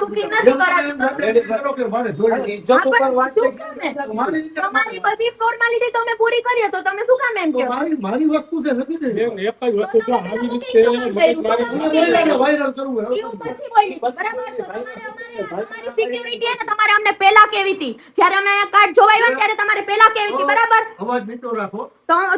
Booking નથી કરાતું. ઇજ્જત ઉપર વાત છે. તમારી બધી ફોર્માલિટી તો અમે પૂરી કરીએ તો તમે શું કામ એમ કહો? મારી વસ્તુ છે નથી દે બેન, એક જ વસ્તુ જો આવી રીતે વાયરલ કરવું એવું પછી બોલી. બરાબર? તો તમારી સિક્યુરિટી હે ને તમારે અમને પહેલા કેવી હતી. જ્યારે અમે અહીંયા કાર્ડ જોવા આવ્યા ને ત્યારે તમારે પહેલા કેવી હતી. બરાબર? અવાજ નીચો રાખો.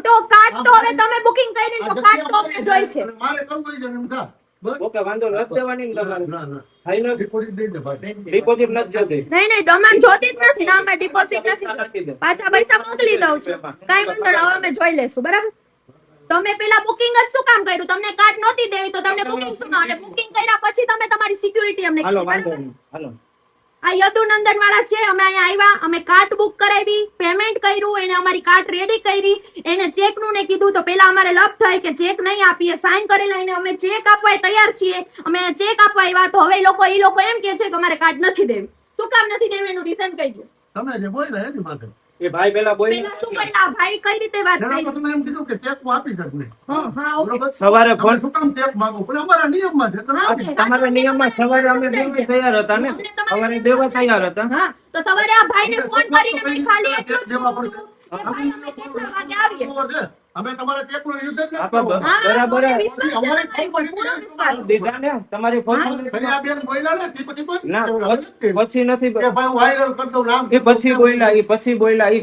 તો કાર્ડ તો હવે તમે બુકિંગ કરીને તો કાર્ડ તો અમને જોઈ છે. મારે કરવું હોય છે એમ થા. બસ. ઓકે, વાંધો નથી દેવાની ને તમારે. ના ના થાય ને ડિપોઝિટ દઈ દે ભાઈ. ડિપોઝિટ નથી જોતી. નહીં નહીં ડોમેન જોતી જ નથી ના અમે ડિપોઝિટ નથી આપી દે. પાછા પૈસા મોકલી દઉં છું કાઈ વાંધો નહીં હવે અમે જોઈ લેશું બરાબર તમે પેલા બુકિંગ જ શું કામ કર્યું તમને કાર્ડ નહોતી દેવી તો તમને બુકિંગ શું કામ અને બુકિંગ કર્યા પછી તમે તમારી સિક્યુરિટી અમને હાલો, કીધી વાંધો બરાબર નહીં. હાલો. આ યદુનંદન વાળા છે અમે અહીંયા આવ્યા અમે કાર્ડ બુક કરાવી પેમેન્ટ કર્યું એને અમારી કાર્ડ રેડી કરી એને ચેક નું ને કીધું તો પેલા અમારે લપ થાય કે ચેક નહીં આપીએ સાઈન કરેલા એને અમે ચેક આપવા તૈયાર છીએ અમે ચેક આપવા આવ્યા તો હવે એ લોકો એમ કહે છે કે અમારે કાર્ડ નથી દેવી શું કામ નથી દેવી એનું રીઝન કહી દો તમે જે બોલ્યા એની માટે એ ભાઈ પેલા બોલી પેલા શું કહ્યું ભાઈ કઈ રીતે વાત જરા કરી તો તમે એમ કીધું કે ચેક હું આપી શકું નહીં. હા ઓકે બરોબર? સવારે તમે ફોન શું કામ ચેક માંગો પણ અમારા નિયમમાં છે તમે હા, આપી ઓકે. તમારા નિયમમાં સવારે અમે દેવા તૈયાર હતા ને સવારે દેવા તૈયાર હતા. હા તો સવારે આ ભાઈને ફોન કરીને મેં ખાલી એટલું જ દેવા કીધું પડશે. કે ભાઈ અમે કેટલા વાગે આવીએ બરોબર છે. અમે તમારા ચેક નું યુઝ જ નથી આપા કરવાનું. હા બરાબર. મને વિશ્વાસ છે તમારી પર પૂરો વિશ્વાસ દીધા ને તમારી ફોન પેલી આ બેન બોલ્યા ને તે પછી બોલ. ના પછી નથી કે ભાઈ હું વાયરલ કરી દઉં નામ. એ પછી બોલ્યા એ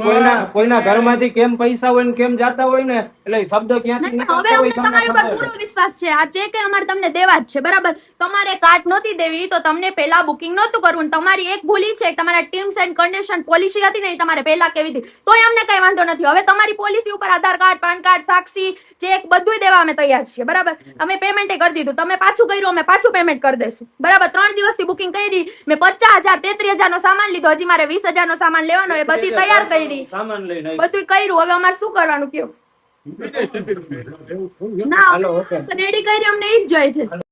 કોઈના ઘરમાંથી કેમ પૈસા હોય ને કેમ જાતા હોય ને એટલે એ શબ્દ ક્યાંથી નહીં, નીકળતા હવે હોય અમને તમને તમારી પર ખબર પૂરો વિશ્વાસ છે આ ચેક અમારે તમને દેવા જ છે બરાબર તમારે કાર્ડ નહોતી દેવી તો તમને પહેલા બુકિંગ નહોતું કરવું ને તમારી એક ભૂલી છે કે તમારા ટર્મ્સ એન્ડ કન્ડિશન પોલિસી હતી ને એ તમારે પહેલા કેવી હતી તોય અમને કઈ વાંધો નથી હવે તમારી પોલિસી ઉપર આધાર કાર્ડ પાન કાર્ડ સાક્ષી ચેક બધું દેવા અમે તૈયાર છીએ બરાબર અમે પેમેન્ટ કરી દીધું તમે પાછું કર્યું અમે પાછું પેમેન્ટ કરી દઈશું બરાબર 3 દિવસથી બુકિંગ કરી મેં 50,000 33,000 નો સામાન લીધો હજી મારે 20,000 નો સામાન લેવાનો એ બધી તૈયાર કરી સામાન લઈને આવી. બધું કર્યું હવે અમારે શું કરવાનું કયો એવું થોડું ના હાલો, ઓકે. રેડી કરી અમને ઈ જ જોઈએ છે